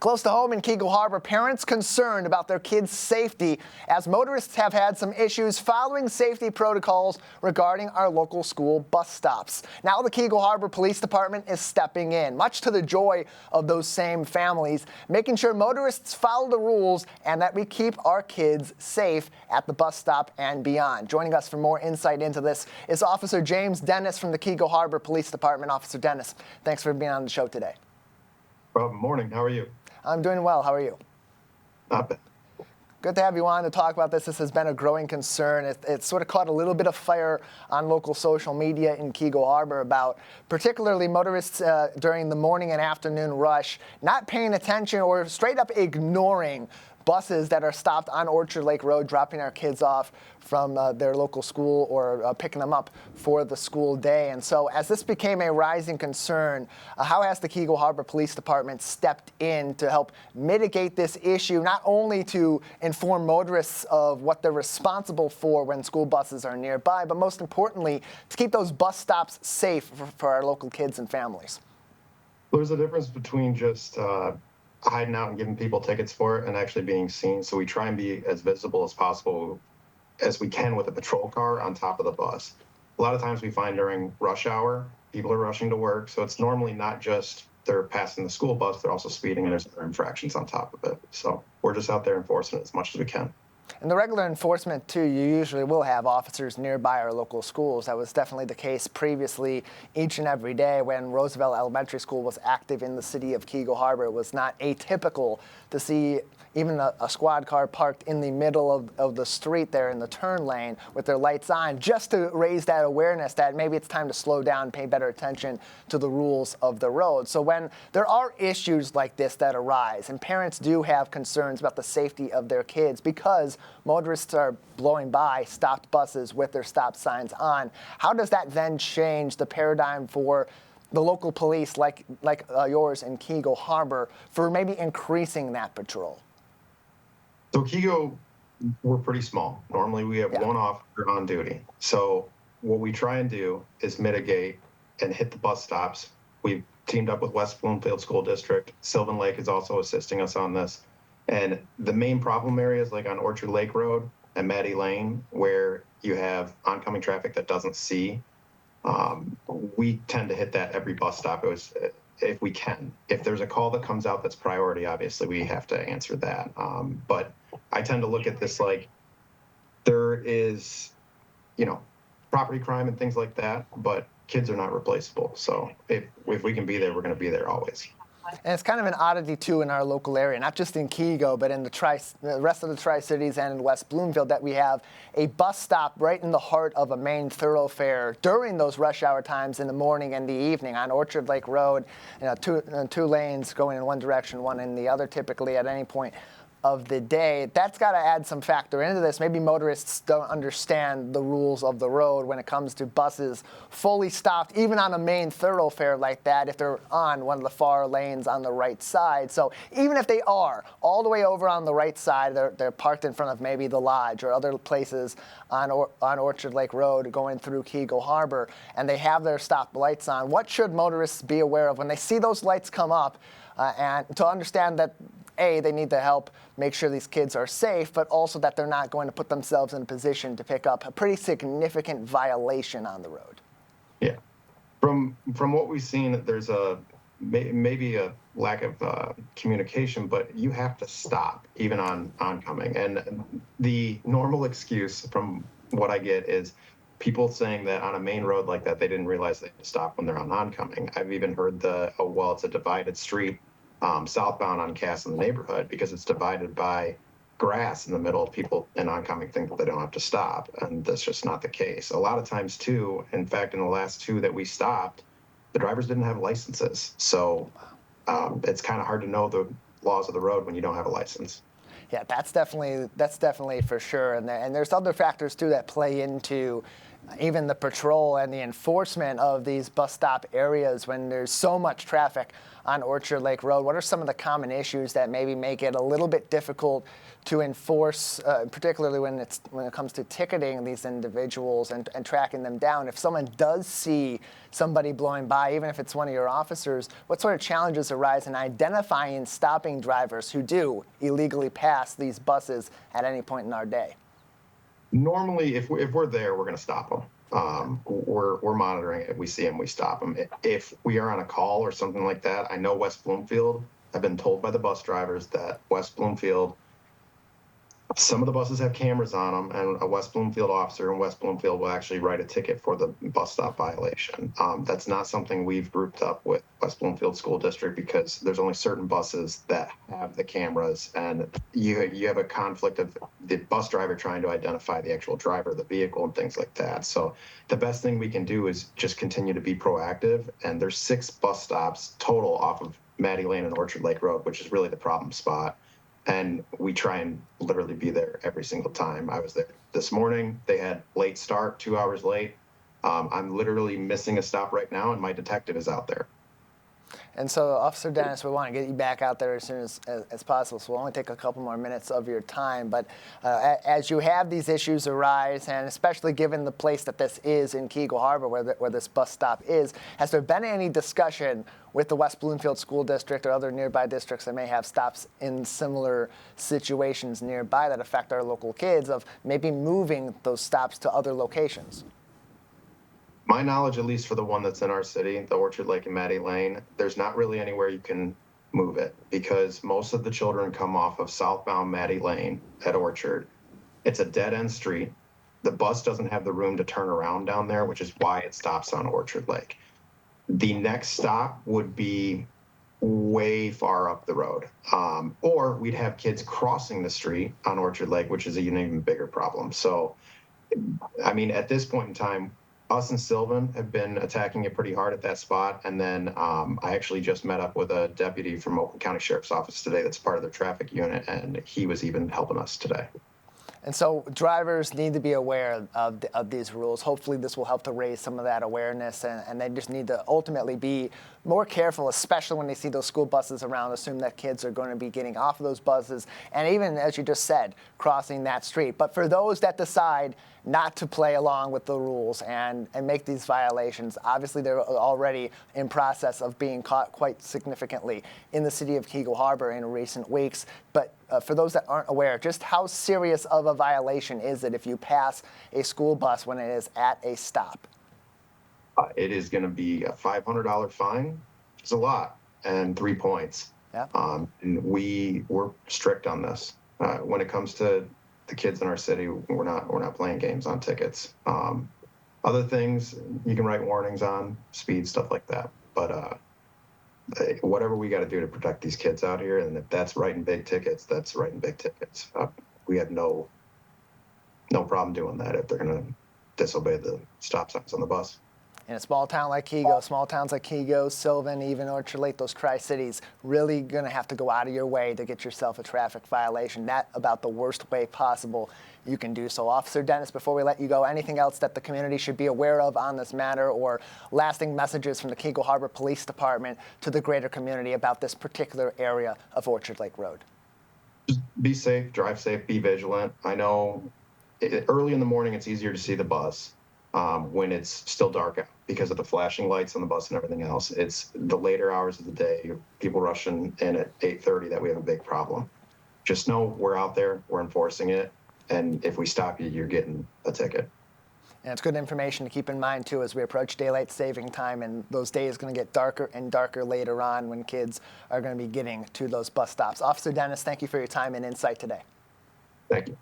Close to home in Keego Harbor, parents concerned about their kids' safety as motorists have had some issues following safety protocols regarding our local school bus stops. Now the Keego Harbor Police Department is stepping in, much to the joy of those same families, making sure motorists follow the rules and that we keep our kids safe at the bus stop and beyond. Joining us for more insight into this is Officer James Dennis from the Keego Harbor Police Department. Officer Dennis, thanks for being on the show today. Morning. How are you? I'm doing well. How are you? Not bad. Good to have you on to talk about this. This has been a growing concern. It sort of caught a little bit of fire on local social media in Keego Harbor about particularly motorists during the morning and afternoon rush not paying attention or straight up ignoring buses that are stopped on Orchard Lake Road, dropping our kids off from their local school or picking them up for the school day. And so as this became a rising concern, how has the Keego Harbor Police Department stepped in to help mitigate this issue, not only to inform motorists of what they're responsible for when school buses are nearby, but most importantly, to keep those bus stops safe for our local kids and families? There's a difference between just hiding out and giving people tickets for it and actually being seen. So we try and be as visible as possible as we can with a patrol car on top of the bus. A lot of times we find during rush hour, people are rushing to work. So it's normally not just they're passing the school bus, they're also speeding and there's other infractions on top of it. So we're just out there enforcing it as much as we can. In the regular enforcement, too, you usually will have officers nearby our local schools. That was definitely the case previously each and every day when Roosevelt Elementary School was active in the city of Keego Harbor. It was not atypical to see even a squad car parked in the middle of the street there in the turn lane with their lights on, just to raise that awareness that maybe it's time to slow down and pay better attention to the rules of the road. So when there are issues like this that arise and parents do have concerns about the safety of their kids because motorists are blowing by stopped buses with their stop signs on, how does that then change the paradigm for the local police like yours in Keego Harbor for maybe increasing that patrol? So Keego, we're pretty small. Normally we have one officer on duty. So what we try and do is mitigate and hit the bus stops. We've teamed up with West Bloomfield School District. Sylvan Lake is also assisting us on this. And the main problem areas like on Orchard Lake Road and Maddie Lane, where you have oncoming traffic that doesn't see, we tend to hit that every bus stop if we can. If there's a call that comes out that's priority, obviously we have to answer that. But I tend to look at this like there is, property crime and things like that, but kids are not replaceable. So if we can be there, we're going to be there always. And it's kind of an oddity, too, in our local area, not just in Keego, but in the rest of the Tri-Cities and in West Bloomfield, that we have a bus stop right in the heart of a main thoroughfare during those rush hour times in the morning and the evening on Orchard Lake Road, two lanes going in one direction, one in the other, typically at any point of the day. That's got to add some factor into this. Maybe motorists don't understand the rules of the road when it comes to buses fully stopped, even on a main thoroughfare like that, if they're on one of the far lanes on the right side. So even if they are all the way over on the right side, they're parked in front of maybe the Lodge or other places on Orchard Lake Road going through Keego Harbor, and they have their stop lights on. What should motorists be aware of when they see those lights come up and to understand that they need to help make sure these kids are safe, but also that they're not going to put themselves in a position to pick up a pretty significant violation on the road? Yeah. From what we've seen, there's maybe a lack of communication, but you have to stop even on oncoming. And the normal excuse from what I get is people saying that on a main road like that, they didn't realize they had to stop when they're on oncoming. I've even heard it's a divided street southbound on Cass in the neighborhood because it's divided by grass in the middle. People in oncoming think that they don't have to stop, and that's just not the case. A lot of times too, in fact, in the last two that we stopped, the drivers didn't have licenses. So it's kind of hard to know the laws of the road when you don't have a license. Yeah, that's definitely for sure. And there's other factors too that play into even the patrol and the enforcement of these bus stop areas when there's so much traffic on Orchard Lake Road? What are some of the common issues that maybe make it a little bit difficult to enforce, particularly when it comes to ticketing these individuals and tracking them down? If someone does see somebody blowing by, even if it's one of your officers, what sort of challenges arise in identifying and stopping drivers who do illegally pass these buses at any point in our day? Normally, if we're there, we're going to stop them. We're monitoring it. We see them, we stop them. If we are on a call or something like that, I know West Bloomfield, I've been told by the bus drivers that West Bloomfield, some of the buses have cameras on them, and a West Bloomfield officer in West Bloomfield will actually write a ticket for the bus stop violation. That's not something we've grouped up with West Bloomfield School District because there's only certain buses that have the cameras, and you have a conflict of the bus driver trying to identify the actual driver of the vehicle and things like that. So the best thing we can do is just continue to be proactive, and there's 6 bus stops total off of Maddie Lane and Orchard Lake Road, which is really the problem spot. And we try and literally be there every single time. I was there this morning. They had late start, 2 hours late. I'm literally missing a stop right now, and my detective is out there. And so, Officer Dennis, we want to get you back out there as soon as possible, so we'll only take a couple more minutes of your time. But as you have these issues arise, and especially given the place that this is in Keego Harbor, where this bus stop is, has there been any discussion with the West Bloomfield School District or other nearby districts that may have stops in similar situations nearby that affect our local kids of maybe moving those stops to other locations? My knowledge, at least for the one that's in our city, the Orchard Lake and Maddie Lane, there's not really anywhere you can move it because most of the children come off of southbound Maddie Lane at Orchard. It's a dead-end street. The bus doesn't have the room to turn around down there, which is why it stops on Orchard Lake. The next stop would be way far up the road, or we'd have kids crossing the street on Orchard Lake, which is an even bigger problem. So, I mean, at this point in time, us and Sylvan have been attacking it pretty hard at that spot. And then I actually just met up with a deputy from Oakland County Sheriff's Office today that's part of their traffic unit, and he was even helping us today. And so drivers need to be aware of these rules. Hopefully this will help to raise some of that awareness, and they just need to ultimately be more careful, especially when they see those school buses around, assume that kids are going to be getting off of those buses, and even, as you just said, crossing that street. But for those that decide not to play along with the rules and make these violations, obviously they're already in process of being caught quite significantly in the city of Keego Harbor in recent weeks. But for those that aren't aware, just how serious of a violation is it if you pass a school bus when it is at a stop? It is going to be a $500 fine. It's a lot, and 3 points. Yeah. And we're strict on this. When it comes to the kids in our city, we're not playing games on tickets. Other things you can write warnings on, speed, stuff like that. But whatever we got to do to protect these kids out here, and if that's writing big tickets, that's writing big tickets. We have no problem doing that if they're going to disobey the stop signs on the bus. In a small town like Keego, small towns like Keego, Sylvan, even Orchard Lake, those Tri-Cities, really going to have to go out of your way to get yourself a traffic violation. That about the worst way possible you can do so. Officer Dennis, before we let you go, anything else that the community should be aware of on this matter, or lasting messages from the Keego Harbor Police Department to the greater community about this particular area of Orchard Lake Road? Just be safe, drive safe, be vigilant. I know early in the morning it's easier to see the bus. When it's still dark out because of the flashing lights on the bus and everything else. It's the later hours of the day, people rushing in at 8:30, that we have a big problem. Just know we're out there, we're enforcing it, and if we stop you, you're getting a ticket. And it's good information to keep in mind, too, as we approach daylight saving time, and those days are going to get darker and darker later on when kids are going to be getting to those bus stops. Officer Dennis, thank you for your time and insight today. Thank you.